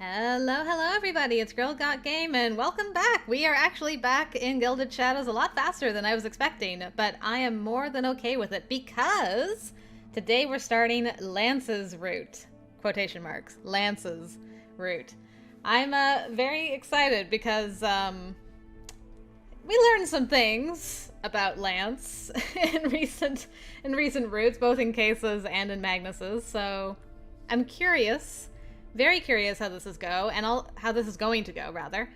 Hello, hello everybody, it's GirlGotGame and welcome back! We are actually back in Gilded Shadows a lot faster than I was expecting, but I am more than okay with it because today we're starting Lance's route. Quotation marks. Lance's route. I'm very excited because we learned some things about Lance in recent routes, both in Case's and in Magnus's, so I'm curious. Very curious how this is how this is going to go, rather.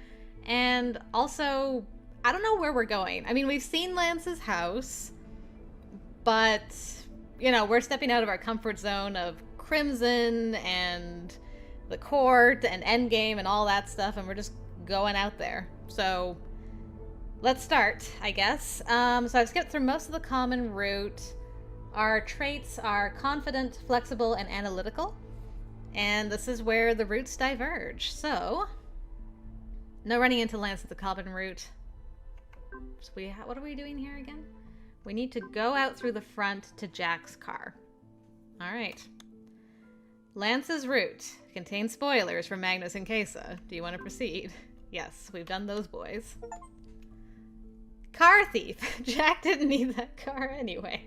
And also, I don't know where we're going. I mean, we've seen Lance's house, but, you know, we're stepping out of our comfort zone of Crimson and the court and Endgame and all that stuff, and we're just going out there. So, let's start, I guess. So I've skipped through most of the common route. Our traits are confident, flexible, and analytical. And this is where the routes diverge. So, no running into Lance at the common route. So what are we doing here again? We need to go out through the front to Jack's car. Alright. Lance's route contains spoilers for Magnus and Kesa. Do you want to proceed? Yes, we've done those boys. Car thief! Jack didn't need that car anyway.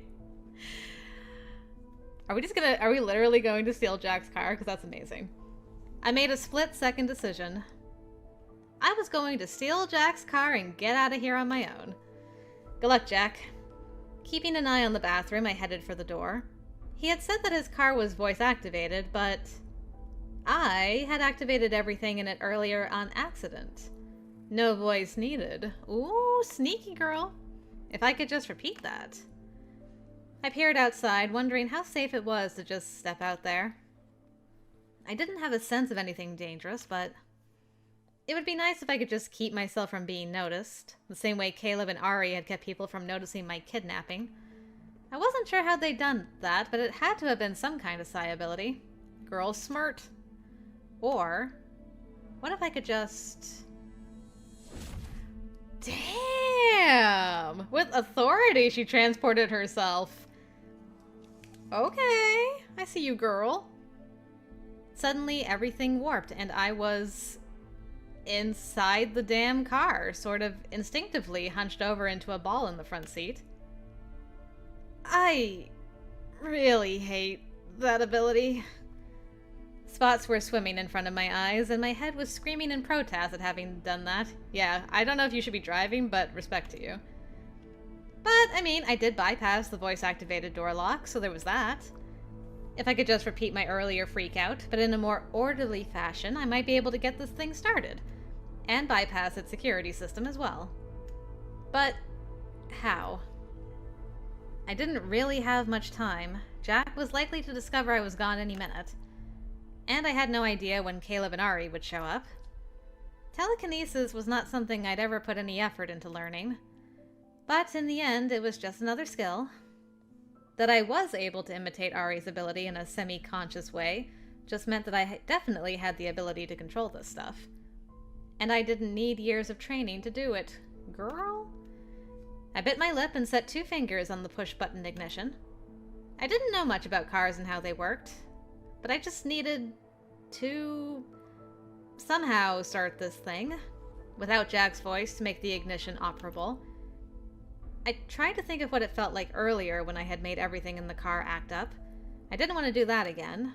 Are we literally going to steal Jack's car? Because that's amazing. I made a split-second decision. I was going to steal Jack's car and get out of here on my own. Good luck, Jack. Keeping an eye on the bathroom, I headed for the door. He had said that his car was voice-activated, but I had activated everything in it earlier on accident. No voice needed. Ooh, sneaky girl. If I could just repeat that. I peered outside, wondering how safe it was to just step out there. I didn't have a sense of anything dangerous, but it would be nice if I could just keep myself from being noticed, the same way Caleb and Ari had kept people from noticing my kidnapping. I wasn't sure how they'd done that, but it had to have been some kind of psi ability. Girl smirt. Or, what if I could just... Damn! With authority, she transported herself. Okay, I see you, girl. Suddenly, everything warped, and I was inside the damn car, sort of instinctively hunched over into a ball in the front seat. I really hate that ability. Spots were swimming in front of my eyes, and my head was screaming in protest at having done that. Yeah, I don't know if you should be driving, but respect to you. But, I mean, I did bypass the voice-activated door lock, so there was that. If I could just repeat my earlier freak-out, but in a more orderly fashion, I might be able to get this thing started. And bypass its security system as well. But, how? I didn't really have much time. Jack was likely to discover I was gone any minute. And I had no idea when Caleb and Ari would show up. Telekinesis was not something I'd ever put any effort into learning. But in the end, it was just another skill. That I was able to imitate Ari's ability in a semi-conscious way just meant that I definitely had the ability to control this stuff. And I didn't need years of training to do it. Girl? I bit my lip and set 2 fingers on the push-button ignition. I didn't know much about cars and how they worked, but I just needed to somehow start this thing without Jack's voice to make the ignition operable. I tried to think of what it felt like earlier when I had made everything in the car act up. I didn't want to do that again,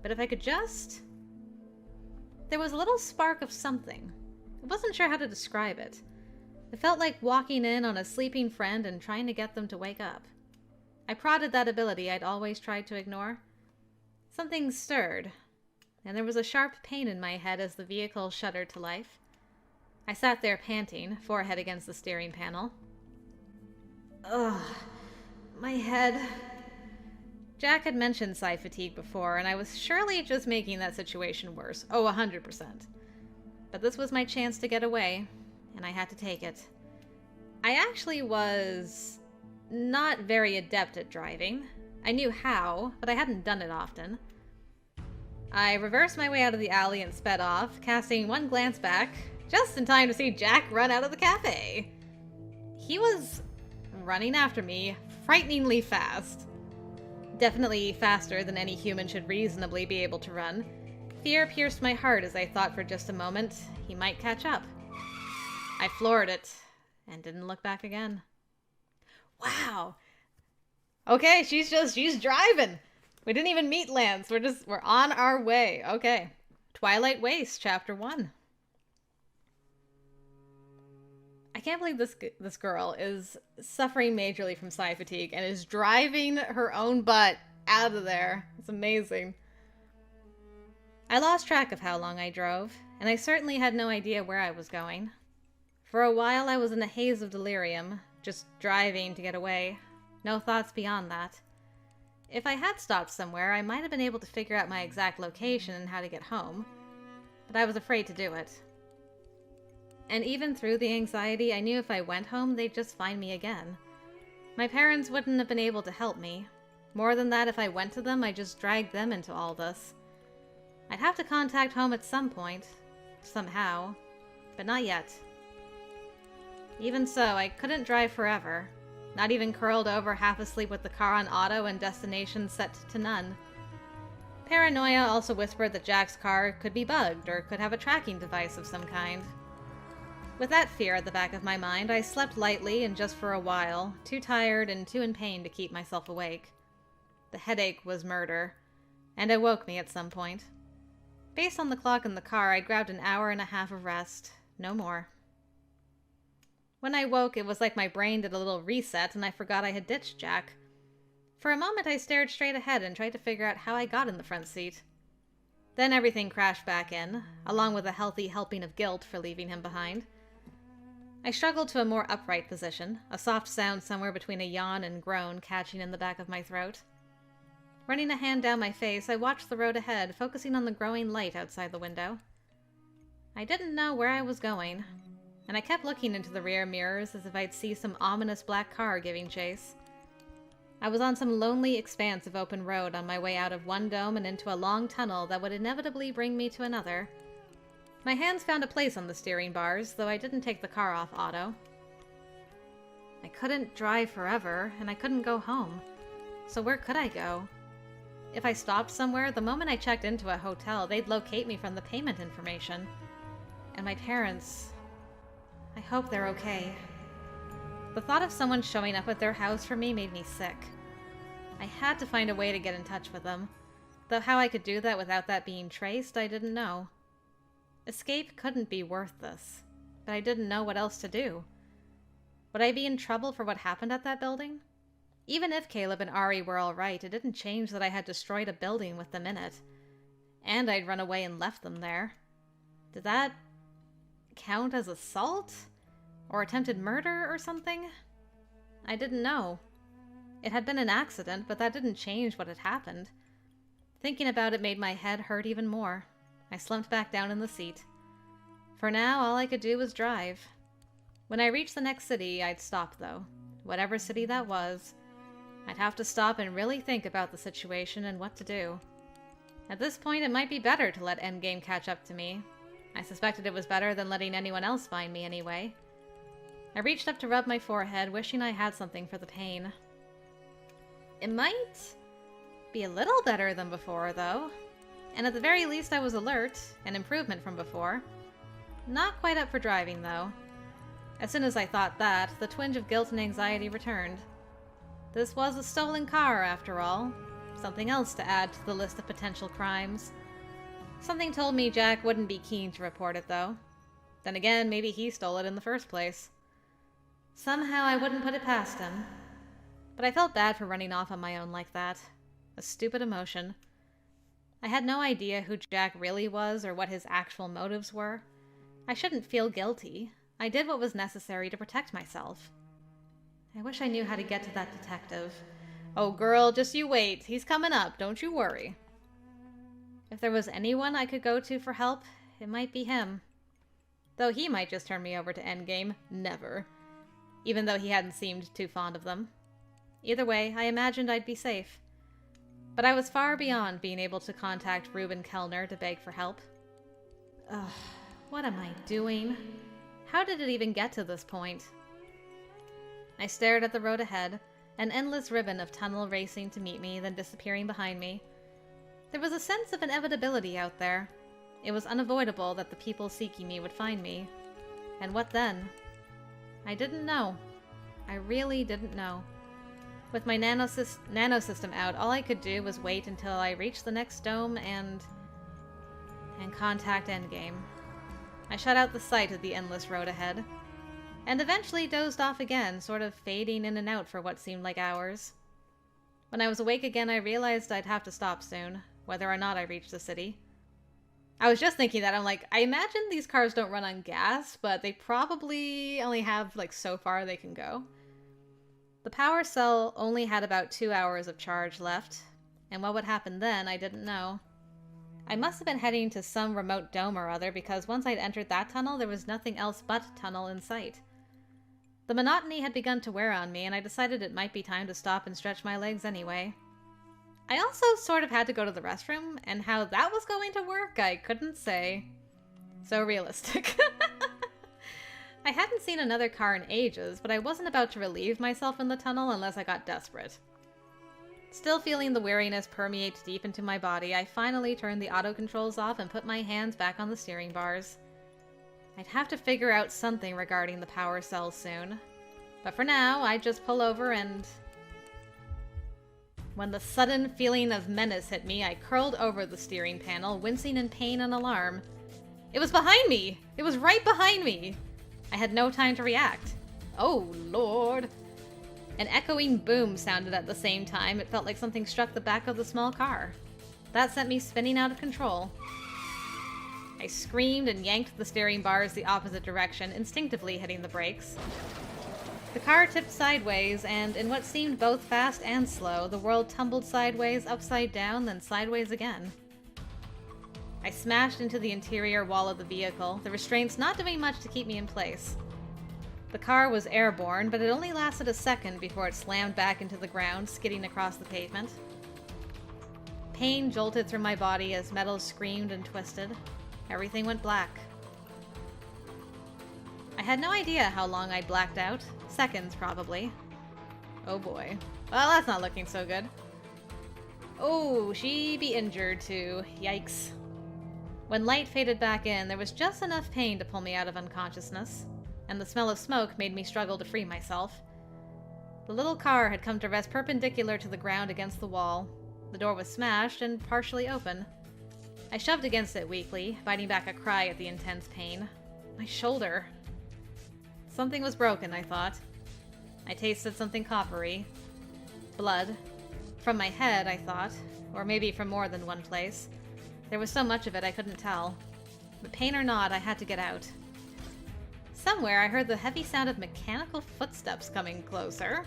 but if I could just... There was a little spark of something. I wasn't sure how to describe it. It felt like walking in on a sleeping friend and trying to get them to wake up. I prodded that ability I'd always tried to ignore. Something stirred, and there was a sharp pain in my head as the vehicle shuddered to life. I sat there panting, forehead against the steering panel. Ugh, my head. Jack had mentioned psi fatigue before, and I was surely just making that situation worse. Oh, 100%. But this was my chance to get away, and I had to take it. I actually was not very adept at driving. I knew how, but I hadn't done it often. I reversed my way out of the alley and sped off, casting one glance back, just in time to see Jack run out of the cafe. He was running after me, frighteningly fast. Definitely faster than any human should reasonably be able to run. Fear pierced my heart as I thought for just a moment he might catch up. I floored it and didn't look back again. Wow. Okay, she's driving. We didn't even meet Lance. We're on our way. Okay. Twilight Waste, Chapter 1. I can't believe this girl is suffering majorly from psi fatigue and is driving her own butt out of there. It's amazing. I lost track of how long I drove, and I certainly had no idea where I was going. For a while I was in a haze of delirium, just driving to get away. No thoughts beyond that. If I had stopped somewhere, I might have been able to figure out my exact location and how to get home, but I was afraid to do it. And even through the anxiety, I knew if I went home, they'd just find me again. My parents wouldn't have been able to help me. More than that, if I went to them, I just dragged them into all this. I'd have to contact home at some point, somehow, but not yet. Even so, I couldn't drive forever, not even curled over half asleep with the car on auto and destination set to none. Paranoia also whispered that Jack's car could be bugged or could have a tracking device of some kind. With that fear at the back of my mind, I slept lightly and just for a while, too tired and too in pain to keep myself awake. The headache was murder, and it woke me at some point. Based on the clock in the car, I grabbed an hour and a half of rest, no more. When I woke, it was like my brain did a little reset and I forgot I had ditched Jack. For a moment, I stared straight ahead and tried to figure out how I got in the front seat. Then everything crashed back in, along with a healthy helping of guilt for leaving him behind. I struggled to a more upright position, a soft sound somewhere between a yawn and groan catching in the back of my throat. Running a hand down my face, I watched the road ahead, focusing on the growing light outside the window. I didn't know where I was going, and I kept looking into the rear mirrors as if I'd see some ominous black car giving chase. I was on some lonely expanse of open road on my way out of one dome and into a long tunnel that would inevitably bring me to another. My hands found a place on the steering bars, though I didn't take the car off auto. I couldn't drive forever, and I couldn't go home. So where could I go? If I stopped somewhere, the moment I checked into a hotel, they'd locate me from the payment information. And my parents... I hope they're okay. The thought of someone showing up at their house for me made me sick. I had to find a way to get in touch with them, though how I could do that without that being traced, I didn't know. Escape couldn't be worth this, but I didn't know what else to do. Would I be in trouble for what happened at that building? Even if Caleb and Ari were all right, it didn't change that I had destroyed a building with them in it. And I'd run away and left them there. Did that count as assault? Or attempted murder or something? I didn't know. It had been an accident, but that didn't change what had happened. Thinking about it made my head hurt even more. I slumped back down in the seat. For now, all I could do was drive. When I reached the next city, I'd stop, though. Whatever city that was. I'd have to stop and really think about the situation and what to do. At this point, it might be better to let Endgame catch up to me. I suspected it was better than letting anyone else find me anyway. I reached up to rub my forehead, wishing I had something for the pain. It might be a little better than before, though. And at the very least I was alert, an improvement from before. Not quite up for driving, though. As soon as I thought that, the twinge of guilt and anxiety returned. This was a stolen car, after all. Something else to add to the list of potential crimes. Something told me Jack wouldn't be keen to report it, though. Then again, maybe he stole it in the first place. Somehow I wouldn't put it past him. But I felt bad for running off on my own like that. A stupid emotion. I had no idea who Jack really was or what his actual motives were. I shouldn't feel guilty. I did what was necessary to protect myself. I wish I knew how to get to that detective. Oh girl, just you wait. He's coming up, don't you worry. If there was anyone I could go to for help, it might be him. Though he might just turn me over to Endgame. Never. Even though he hadn't seemed too fond of them. Either way, I imagined I'd be safe. But I was far beyond being able to contact Reuben Kellner to beg for help. Ugh, what am I doing? How did it even get to this point? I stared at the road ahead, an endless ribbon of tunnel racing to meet me, then disappearing behind me. There was a sense of inevitability out there. It was unavoidable that the people seeking me would find me. And what then? I didn't know. I really didn't know. With my nanosystem out, all I could do was wait until I reached the next dome and contact Endgame. I shut out the sight of the endless road ahead, and eventually dozed off again, sort of fading in and out for what seemed like hours. When I was awake again, I realized I'd have to stop soon, whether or not I reached the city. I was just thinking that, I'm like, I imagine these cars don't run on gas, but they probably only have, like, so far they can go. The power cell only had about 2 hours of charge left, and what would happen then, I didn't know. I must have been heading to some remote dome or other, because once I'd entered that tunnel, there was nothing else but tunnel in sight. The monotony had begun to wear on me, and I decided it might be time to stop and stretch my legs anyway. I also sort of had to go to the restroom, and how that was going to work, I couldn't say. So realistic. I hadn't seen another car in ages, but I wasn't about to relieve myself in the tunnel unless I got desperate. Still feeling the weariness permeate deep into my body, I finally turned the auto controls off and put my hands back on the steering bars. I'd have to figure out something regarding the power cells soon. But for now, I'd just pull over and... When the sudden feeling of menace hit me, I curled over the steering panel, wincing in pain and alarm. It was behind me! It was right behind me! I had no time to react. Oh, Lord. An echoing boom sounded at the same time. It felt like something struck the back of the small car. That sent me spinning out of control. I screamed and yanked the steering bars the opposite direction, instinctively hitting the brakes. The car tipped sideways, and in what seemed both fast and slow, the world tumbled sideways, upside down, then sideways again. I smashed into the interior wall of the vehicle, the restraints not doing much to keep me in place. The car was airborne, but it only lasted a second before it slammed back into the ground, skidding across the pavement. Pain jolted through my body as metal screamed and twisted. Everything went black. I had no idea how long I'd blacked out. Seconds, probably. Oh boy. Well, that's not looking so good. Oh, she be injured too. Yikes. When light faded back in, there was just enough pain to pull me out of unconsciousness, and the smell of smoke made me struggle to free myself. The little car had come to rest perpendicular to the ground against the wall. The door was smashed and partially open. I shoved against it weakly, biting back a cry at the intense pain. My shoulder. Something was broken, I thought. I tasted something coppery. Blood. From my head, I thought. Or maybe from more than one place. There was so much of it I couldn't tell. But pain or not, I had to get out. Somewhere I heard the heavy sound of mechanical footsteps coming closer.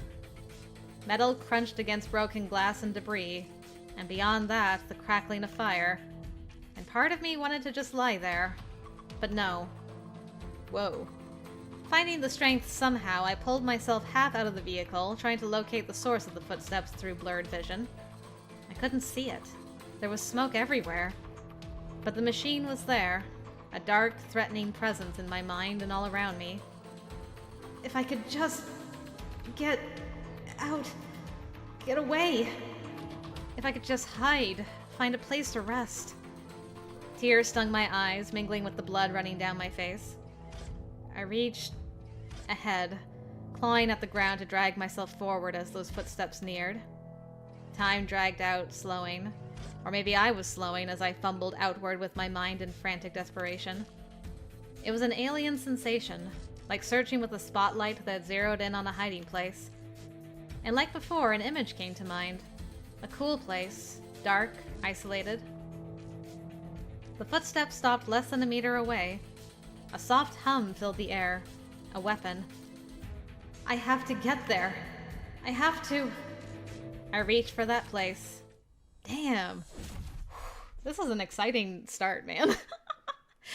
Metal crunched against broken glass and debris, and beyond that, the crackling of fire. And part of me wanted to just lie there. But no. Whoa. Finding the strength somehow, I pulled myself half out of the vehicle, trying to locate the source of the footsteps through blurred vision. I couldn't see it. There was smoke everywhere. But the machine was there, a dark, threatening presence in my mind and all around me. If I could just get out, get away. If I could just hide, find a place to rest. Tears stung my eyes, mingling with the blood running down my face. I reached ahead, clawing at the ground to drag myself forward as those footsteps neared. Time dragged out, slowing. Or maybe I was slowing as I fumbled outward with my mind in frantic desperation. It was an alien sensation, like searching with a spotlight that zeroed in on a hiding place. And like before, an image came to mind. A cool place, dark, isolated. The footsteps stopped less than a meter away. A soft hum filled the air. A weapon. I have to get there. I have to... I reached for that place. Damn. This is an exciting start, man.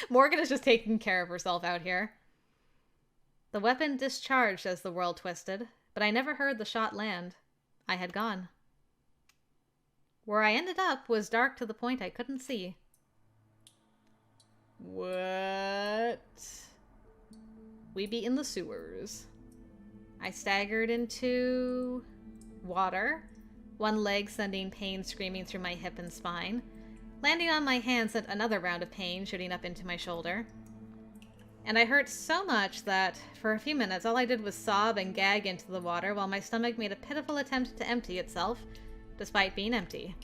Morgan is just taking care of herself out here. The weapon discharged as the world twisted, but I never heard the shot land. I had gone. Where I ended up was dark to the point I couldn't see. What? We be in the sewers. I staggered into... water. One leg sending pain screaming through my hip and spine. Landing on my hand sent another round of pain shooting up into my shoulder. And I hurt so much that, for a few minutes, all I did was sob and gag into the water while my stomach made a pitiful attempt to empty itself, despite being empty.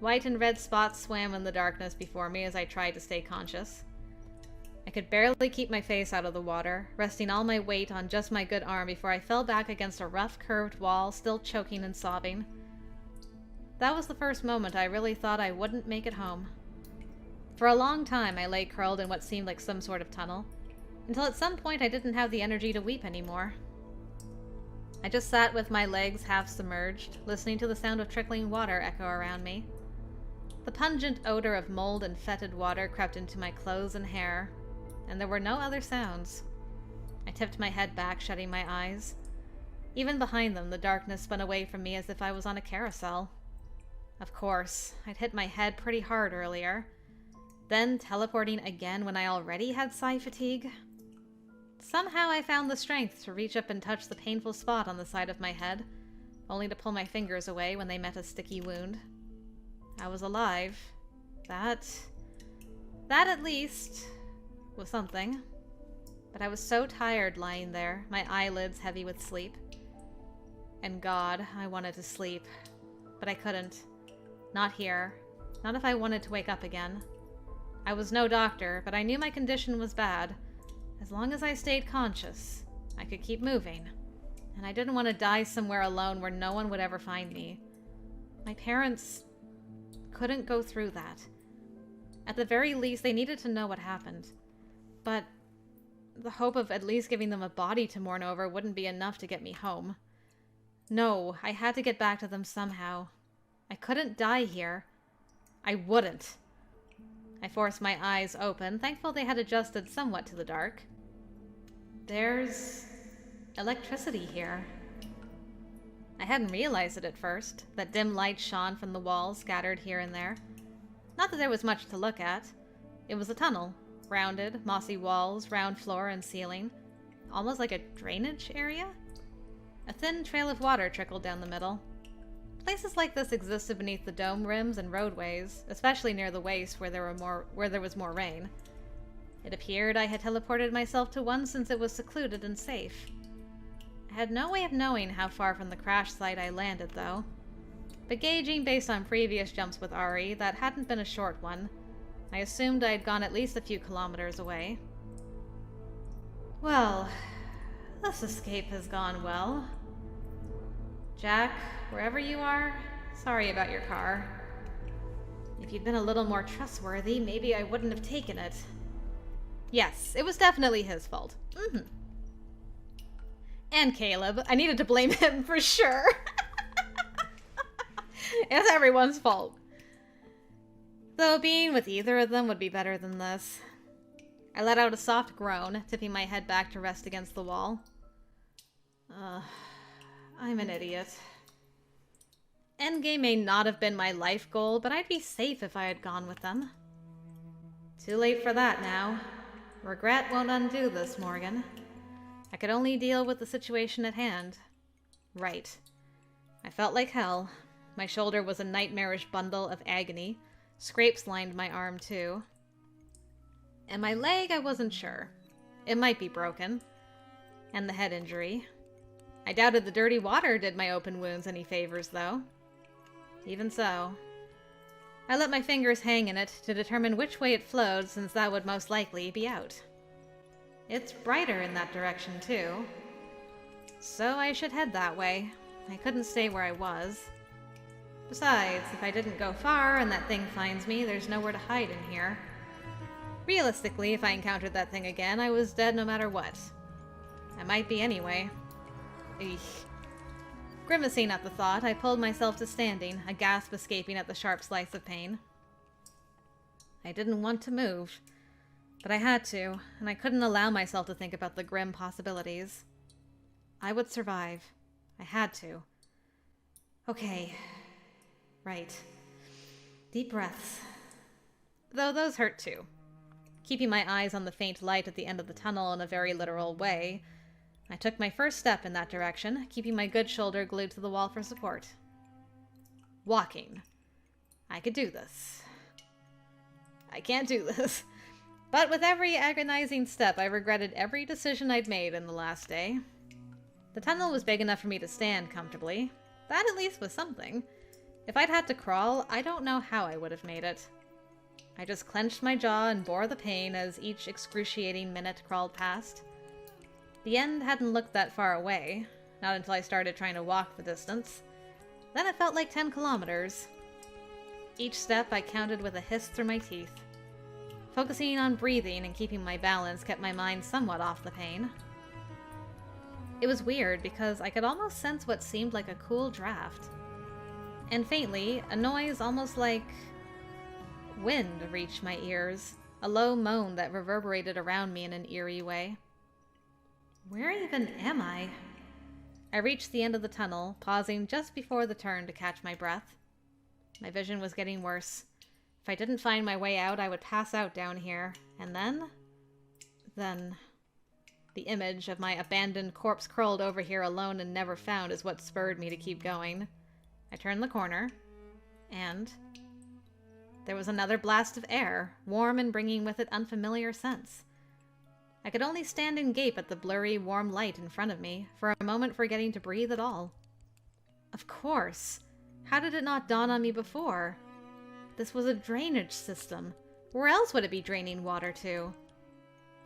White and red spots swam in the darkness before me as I tried to stay conscious. I could barely keep my face out of the water, resting all my weight on just my good arm before I fell back against a rough, curved wall, still choking and sobbing. That was the first moment I really thought I wouldn't make it home. For a long time, I lay curled in what seemed like some sort of tunnel, until at some point I didn't have the energy to weep anymore. I just sat with my legs half submerged, listening to the sound of trickling water echo around me. The pungent odor of mold and fetid water crept into my clothes and hair, and there were no other sounds. I tipped my head back, shutting my eyes. Even behind them, the darkness spun away from me as if I was on a carousel. Of course, I'd hit my head pretty hard earlier. Then teleporting again when I already had psi fatigue. Somehow I found the strength to reach up and touch the painful spot on the side of my head, only to pull my fingers away when they met a sticky wound. I was alive. That at least was something. But I was so tired lying there, my eyelids heavy with sleep. And God, I wanted to sleep. But I couldn't. Not here. Not if I wanted to wake up again. I was no doctor, but I knew my condition was bad. As long as I stayed conscious, I could keep moving. And I didn't want to die somewhere alone where no one would ever find me. My parents couldn't go through that. At the very least, they needed to know what happened. But the hope of at least giving them a body to mourn over wouldn't be enough to get me home. No, I had to get back to them somehow. I couldn't die here. I wouldn't. I forced my eyes open, thankful they had adjusted somewhat to the dark. There's electricity here. I hadn't realized it at first, that dim light shone from the walls scattered here and there. Not that there was much to look at. It was a tunnel. Rounded, mossy walls, round floor and ceiling. Almost like a drainage area? A thin trail of water trickled down the middle. Places like this existed beneath the dome rims and roadways, especially near the waste where there was more rain. It appeared I had teleported myself to one since it was secluded and safe. I had no way of knowing how far from the crash site I landed, though. But gauging based on previous jumps with Ari, that hadn't been a short one. I assumed I had gone at least a few kilometers away. Well, this escape has gone well. Jack, wherever you are, sorry about your car. If you'd been a little more trustworthy, maybe I wouldn't have taken it. Yes, it was definitely his fault. And Caleb. I needed to blame him for sure. It's everyone's fault. Though being with either of them would be better than this. I let out a soft groan, tipping my head back to rest against the wall. I'm an idiot. Endgame may not have been my life goal, but I'd be safe if I had gone with them. Too late for that now. Regret won't undo this, Morgan. I could only deal with the situation at hand. Right. I felt like hell. My shoulder was a nightmarish bundle of agony. Scrapes lined my arm, too. And my leg, I wasn't sure. It might be broken. And the head injury. I doubted the dirty water did my open wounds any favors, though. Even so. I let my fingers hang in it to determine which way it flowed, since that would most likely be out. It's brighter in that direction, too. So I should head that way. I couldn't stay where I was. Besides, if I didn't go far and that thing finds me, there's nowhere to hide in here. Realistically, if I encountered that thing again, I was dead no matter what. I might be anyway. Eek. Grimacing at the thought, I pulled myself to standing, a gasp escaping at the sharp slice of pain. I didn't want to move, but I had to, and I couldn't allow myself to think about the grim possibilities. I would survive. I had to. Okay. Right. Deep breaths. Though those hurt too. Keeping my eyes on the faint light at the end of the tunnel in a very literal way, I took my first step in that direction, keeping my good shoulder glued to the wall for support. Walking. I could do this. I can't do this. But with every agonizing step, I regretted every decision I'd made in the last day. The tunnel was big enough for me to stand comfortably. That at least was something. If I'd had to crawl, I don't know how I would have made it. I just clenched my jaw and bore the pain as each excruciating minute crawled past. The end hadn't looked that far away, not until I started trying to walk the distance. Then it felt like 10 kilometers. Each step I counted with a hiss through my teeth. Focusing on breathing and keeping my balance kept my mind somewhat off the pain. It was weird because I could almost sense what seemed like a cool draft. And faintly, a noise almost like wind reached my ears, a low moan that reverberated around me in an eerie way. Where even am I? I reached the end of the tunnel, pausing just before the turn to catch my breath. My vision was getting worse. If I didn't find my way out, I would pass out down here. And then... the image of my abandoned corpse curled over here alone and never found is what spurred me to keep going. I turned the corner, and there was another blast of air, warm and bringing with it unfamiliar scents. I could only stand and gape at the blurry, warm light in front of me, for a moment forgetting to breathe at all. Of course! How did it not dawn on me before? This was a drainage system. Where else would it be draining water to?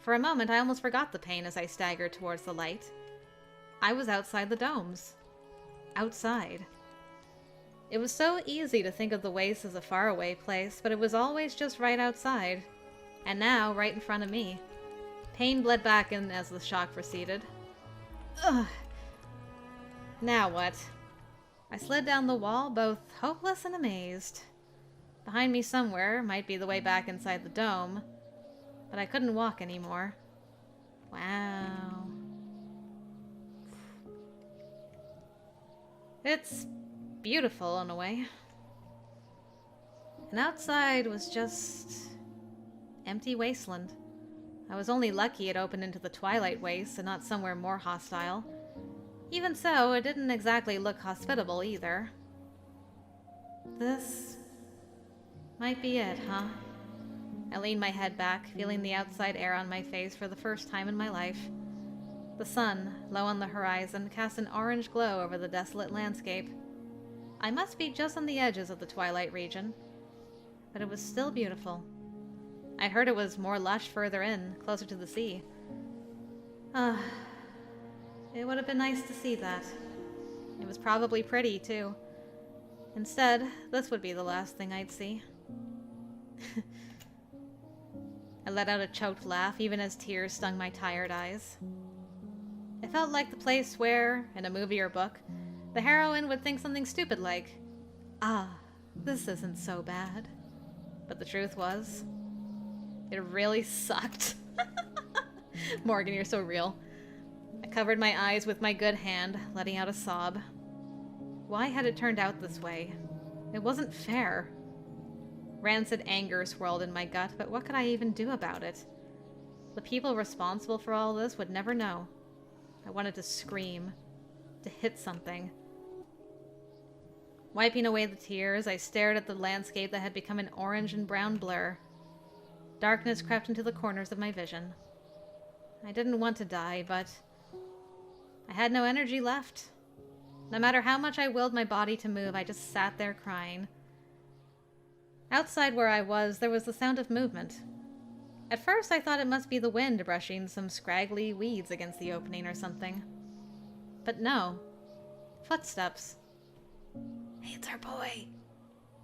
For a moment, I almost forgot the pain as I staggered towards the light. I was outside the domes. Outside. It was so easy to think of the waste as a faraway place, but it was always just right outside. And now, right in front of me. Pain bled back in as the shock receded. Ugh. Now what? I slid down the wall, both hopeless and amazed. Behind me somewhere might be the way back inside the dome, but I couldn't walk anymore. Wow. It's beautiful in a way. And outside was just empty wasteland. I was only lucky it opened into the twilight wastes and not somewhere more hostile. Even so, it didn't exactly look hospitable either. This might be it, huh? I leaned my head back, feeling the outside air on my face for the first time in my life. The sun, low on the horizon, cast an orange glow over the desolate landscape. I must be just on the edges of the twilight region, but it was still beautiful. I heard it was more lush further in, closer to the sea. It would have been nice to see that. It was probably pretty, too. Instead, this would be the last thing I'd see. I let out a choked laugh, even as tears stung my tired eyes. It felt like the place where, in a movie or book, the heroine would think something stupid like, this isn't so bad. But the truth was, it really sucked. Morgan, you're so real. I covered my eyes with my good hand, letting out a sob. Why had it turned out this way? It wasn't fair. Rancid anger swirled in my gut, but what could I even do about it? The people responsible for all this would never know. I wanted to scream, to hit something. Wiping away the tears, I stared at the landscape that had become an orange and brown blur. Darkness crept into the corners of my vision. I didn't want to die, but I had no energy left. No matter how much I willed my body to move, I just sat there crying. Outside where I was, there was the sound of movement. At first, I thought it must be the wind brushing some scraggly weeds against the opening or something. But no. Footsteps. Hey, it's our boy.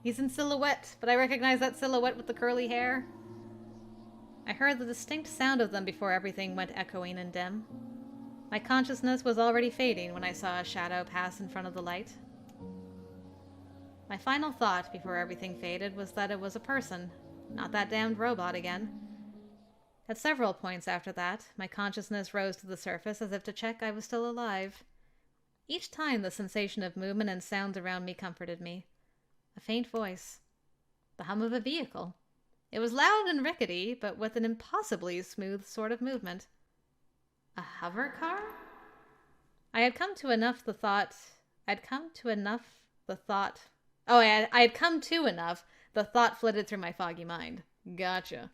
He's in silhouette, but I recognize that silhouette with the curly hair. I heard the distinct sound of them before everything went echoing and dim. My consciousness was already fading when I saw a shadow pass in front of the light. My final thought before everything faded was that it was a person, not that damned robot again. At several points after that, my consciousness rose to the surface as if to check I was still alive. Each time the sensation of movement and sounds around me comforted me. A faint voice. The hum of a vehicle. It was loud and rickety, but with an impossibly smooth sort of movement. A hover car? I had come to enough the thought flitted through my foggy mind. Gotcha.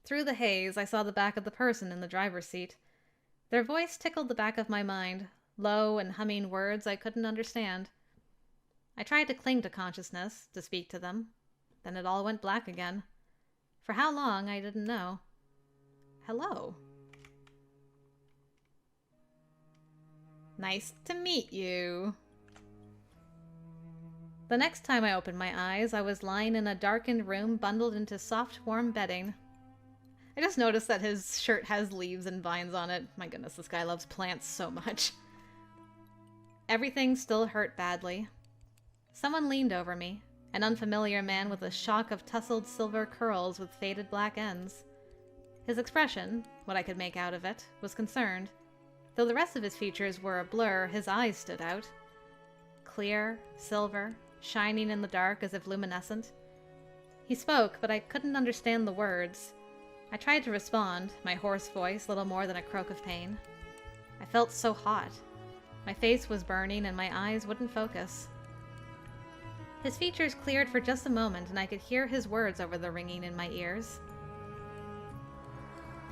Through the haze, I saw the back of the person in the driver's seat. Their voice tickled the back of my mind, low and humming words I couldn't understand. I tried to cling to consciousness, to speak to them. Then it all went black again. For how long, I didn't know. Hello. Nice to meet you. The next time I opened my eyes, I was lying in a darkened room bundled into soft, warm bedding. I just noticed that his shirt has leaves and vines on it. My goodness, this guy loves plants so much. Everything still hurt badly. Someone leaned over me, an unfamiliar man with a shock of tousled silver curls with faded black ends. His expression, what I could make out of it, was concerned. Though the rest of his features were a blur, his eyes stood out. Clear, silver, shining in the dark as if luminescent. He spoke, but I couldn't understand the words. I tried to respond, my hoarse voice little more than a croak of pain. I felt so hot. My face was burning and my eyes wouldn't focus. His features cleared for just a moment and I could hear his words over the ringing in my ears.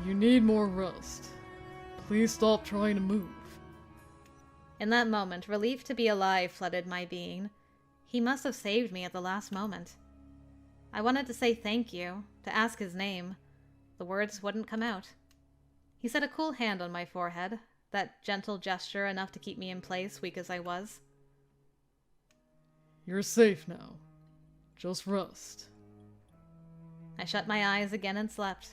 You need more rest. Please stop trying to move. In that moment, relief to be alive flooded my being. He must have saved me at the last moment. I wanted to say thank you, to ask his name. The words wouldn't come out. He set a cool hand on my forehead, that gentle gesture enough to keep me in place, weak as I was. You're safe now. Just rest. I shut my eyes again and slept.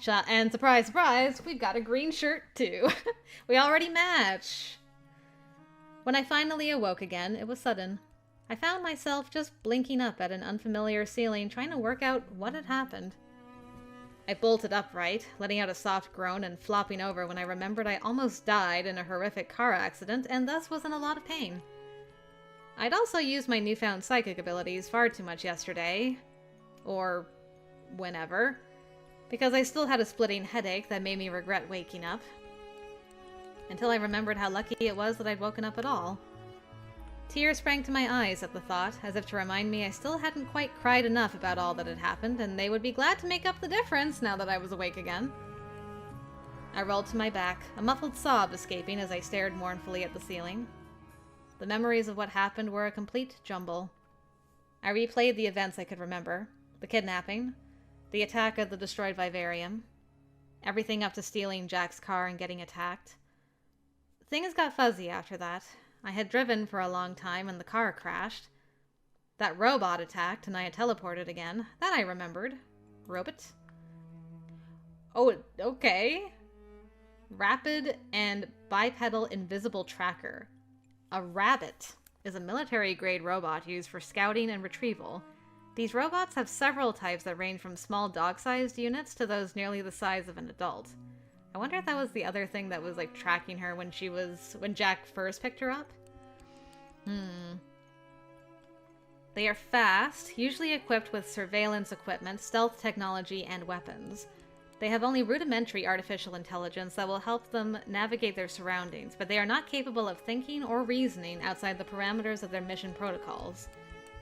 And surprise, surprise, we've got a green shirt too. We already match. When I finally awoke again, it was sudden. I found myself just blinking up at an unfamiliar ceiling, trying to work out what had happened. I bolted upright, letting out a soft groan and flopping over when I remembered I almost died in a horrific car accident and thus was in a lot of pain. I'd also used my newfound psychic abilities far too much yesterday, or whenever, because I still had a splitting headache that made me regret waking up. Until I remembered how lucky it was that I'd woken up at all. Tears sprang to my eyes at the thought, as if to remind me I still hadn't quite cried enough about all that had happened, and they would be glad to make up the difference now that I was awake again. I rolled to my back, a muffled sob escaping as I stared mournfully at the ceiling. The memories of what happened were a complete jumble. I replayed the events I could remember. The kidnapping, the attack of the destroyed vivarium, everything up to stealing Jack's car and getting attacked. Things got fuzzy after that. I had driven for a long time and the car crashed. That robot attacked and I had teleported again. That I remembered. Robot? Oh, okay. Rapid and bipedal invisible tracker. A rabbit is a military-grade robot used for scouting and retrieval. These robots have several types that range from small dog-sized units to those nearly the size of an adult. I wonder if that was the other thing that was like tracking her when Jack first picked her up? They are fast, usually equipped with surveillance equipment, stealth technology, and weapons. They have only rudimentary artificial intelligence that will help them navigate their surroundings, but they are not capable of thinking or reasoning outside the parameters of their mission protocols.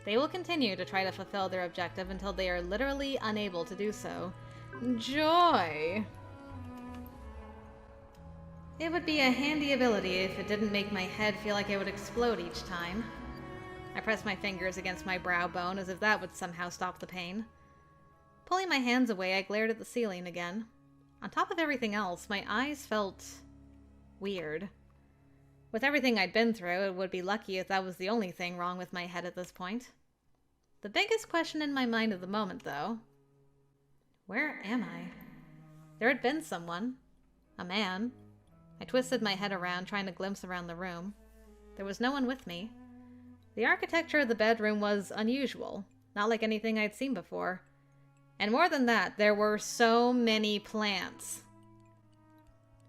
They will continue to try to fulfill their objective until they are literally unable to do so. Joy! It would be a handy ability if it didn't make my head feel like it would explode each time. I pressed my fingers against my brow bone as if that would somehow stop the pain. Pulling my hands away, I glared at the ceiling again. On top of everything else, my eyes felt weird. With everything I'd been through, it would be lucky if that was the only thing wrong with my head at this point. The biggest question in my mind at the moment, though, where am I? There had been someone. A man. I twisted my head around, trying to glimpse around the room. There was no one with me. The architecture of the bedroom was unusual, not like anything I'd seen before. And more than that, there were so many plants.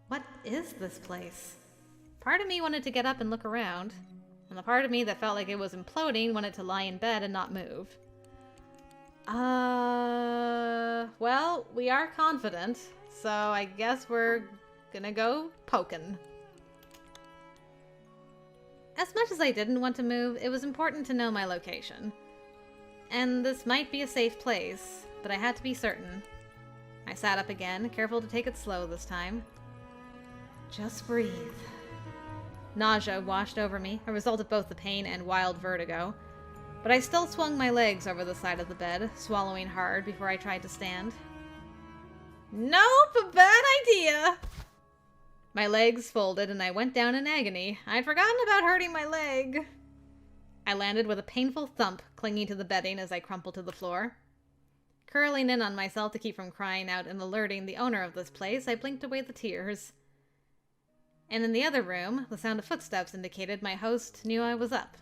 What is this place? Part of me wanted to get up and look around, and the part of me that felt like it was imploding wanted to lie in bed and not move. Well, we are confident, so I guess we're gonna go pokin'. As much as I didn't want to move, it was important to know my location. and this might be a safe place, but I had to be certain. I sat up again, careful to take it slow this time. Just breathe. Nausea washed over me, a result of both the pain and wild vertigo, but I still swung my legs over the side of the bed, swallowing hard before I tried to stand. Nope, a bad idea! My legs folded and I went down in agony. I'd forgotten about hurting my leg. I landed with a painful thump, clinging to the bedding as I crumpled to the floor. Curling in on myself to keep from crying out and alerting the owner of this place, I blinked away the tears. And in the other room, the sound of footsteps indicated my host knew I was up.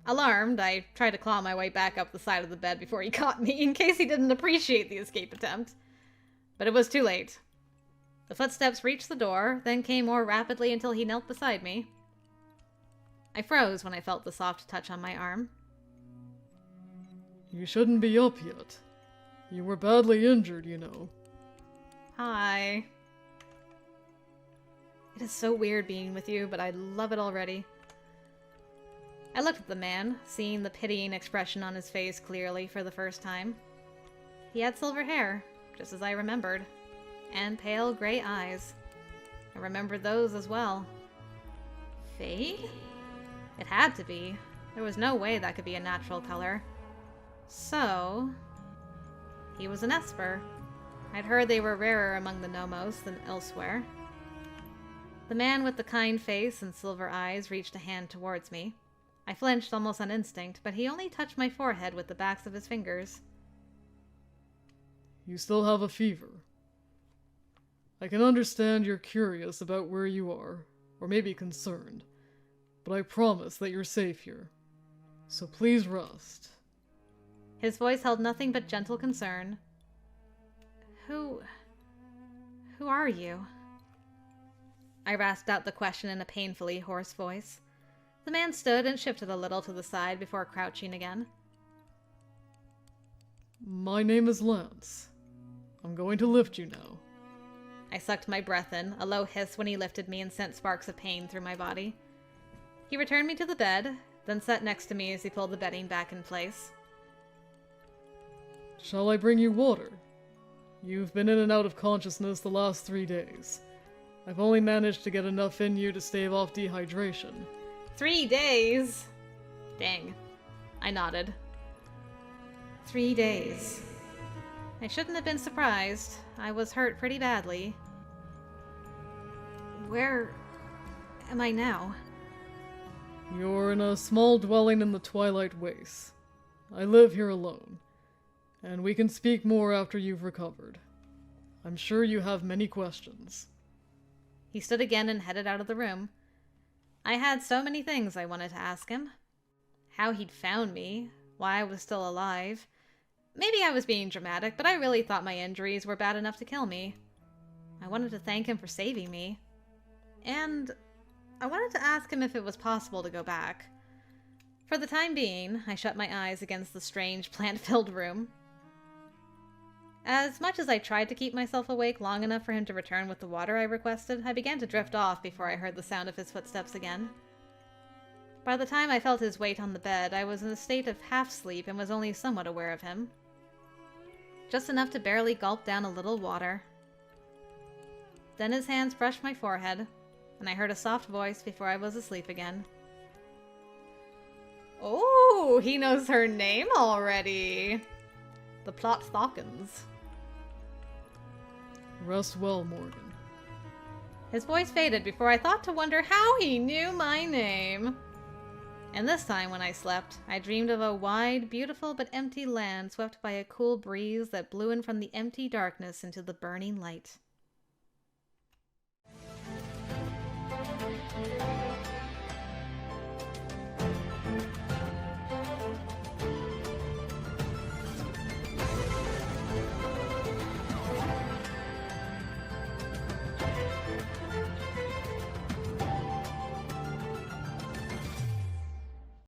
Alarmed, I tried to claw my way back up the side of the bed before he caught me, in case he didn't appreciate the escape attempt. But it was too late. The footsteps reached the door, then came more rapidly until he knelt beside me. I froze when I felt the soft touch on my arm. You shouldn't be up yet. You were badly injured, you know. Hi. It is so weird being with you, but I love it already. I looked at the man, seeing the pitying expression on his face clearly for the first time. He had silver hair, just as I remembered, and pale gray eyes. I remembered those as well. Fade? It had to be. There was no way that could be a natural color. So, he was an Esper. I'd heard they were rarer among the Nomos than elsewhere. The man with the kind face and silver eyes reached a hand towards me. I flinched almost on instinct, but he only touched my forehead with the backs of his fingers. You still have a fever. I can understand you're curious about where you are, or maybe concerned, but I promise that you're safe here. So please rest. His voice held nothing but gentle concern. Who are you? I rasped out the question in a painfully hoarse voice. The man stood and shifted a little to the side before crouching again. My name is Lance. I'm going to lift you now. I sucked my breath in, a low hiss when he lifted me and sent sparks of pain through my body. He returned me to the bed, then sat next to me as he pulled the bedding back in place. Shall I bring you water? You've been in and out of consciousness the last 3 days. I've only managed to get enough in you to stave off dehydration. 3 days? Dang. I nodded. 3 days. I shouldn't have been surprised. I was hurt pretty badly. Where am I now? You're in a small dwelling in the Twilight Wastes. I live here alone, and we can speak more after you've recovered. I'm sure you have many questions. He stood again and headed out of the room. I had so many things I wanted to ask him. How he'd found me, why I was still alive. Maybe I was being dramatic, but I really thought my injuries were bad enough to kill me. I wanted to thank him for saving me. And I wanted to ask him if it was possible to go back. For the time being, I shut my eyes against the strange plant-filled room. As much as I tried to keep myself awake long enough for him to return with the water I requested, I began to drift off before I heard the sound of his footsteps again. By the time I felt his weight on the bed, I was in a state of half-sleep and was only somewhat aware of him. Just enough to barely gulp down a little water. Then his hands brushed my forehead, and I heard a soft voice before I was asleep again. Oh, he knows her name already! The plot thickens. Rest well, Morgan. His voice faded before I thought to wonder how he knew my name. And this time when I slept, I dreamed of a wide, beautiful but empty land swept by a cool breeze that blew in from the empty darkness into the burning light.